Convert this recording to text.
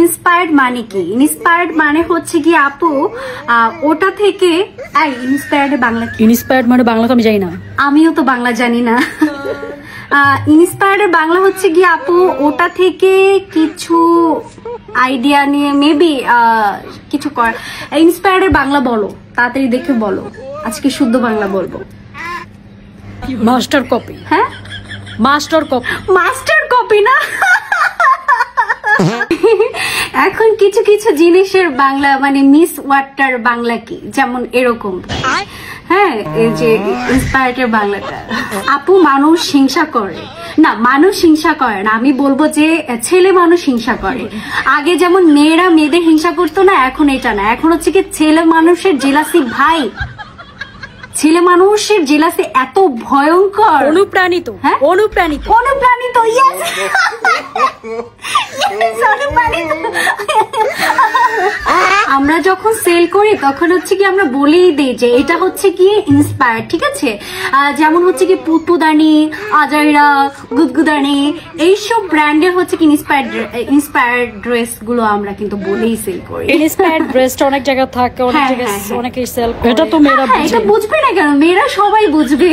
Inspired মানে কি? Inspired মানে হচ্ছে কি আপু ওটা থেকে ইন্সপায়ার্ড বাংলা কি? ইন্সপায়ার্ড মানে বাংলা তো আমি জানি না। আমিও তো বাংলা জানি না। ইন্সপায়ার্ড বাংলা হচ্ছে কি আপু ওটা থেকে কিছু আইডিয়া নিয়ে মেবি কিছু কর। ইন্সপায়ার্ড বাংলা বলো, তাড়াতাড়ি দেখে বলো, আজকে শুদ্ধ বাংলা বলবো। Master copy. হ্যাঁ, মাস্টার কপি। মাস্টার কপি না। এখন কিছু কিছু জিনিসের বাংলা মানে মিস ওয়াটার বাংলা কি, যেমন এরকম। হ্যাঁ, এই যে ইন্সপায়ার্ডের বাংলাটা আপু মানুষ হিংসা করে না, মানুষ হিংসা করে না, আমি বলবো যে ছেলে মানুষ হিংসা করে। আগে যেমন মেয়েরা মেয়েদের হিংসা করতো না, এখন এটা না, এখন হচ্ছে কি ছেলে মানুষের জেলাসি ভাই, ছেলে মানুষের জেলাসি এত ভয়ঙ্কর। অনুপ্রাণিত। হ্যাঁ, অনুপ্রাণিত। অনুপ্রাণিত, ইয়েস। আমরা যখন সেল করি তখন হচ্ছে কি আমরা বলেই দিই যে এটা হচ্ছে কি ইন্সপায়ার্ড, ঠিক আছে? যেমন হচ্ছে কি পুতুদানি, আজাইরা, গুদগুদানি, এইসব ব্র্যান্ডের হচ্ছে কি ইন্সপায়ার্ড ড্রেস গুলো আমরা কিন্তু বলেই সেল করি। ইন্সপায়ার্ড ড্রেস অনেক জায়গা থাকে, অনেক জায়গায় অনেকেই সেল করে। এটা তো মেয়েরা এটা বুঝবে না কেন? মেয়েরা সবাই বুঝবে।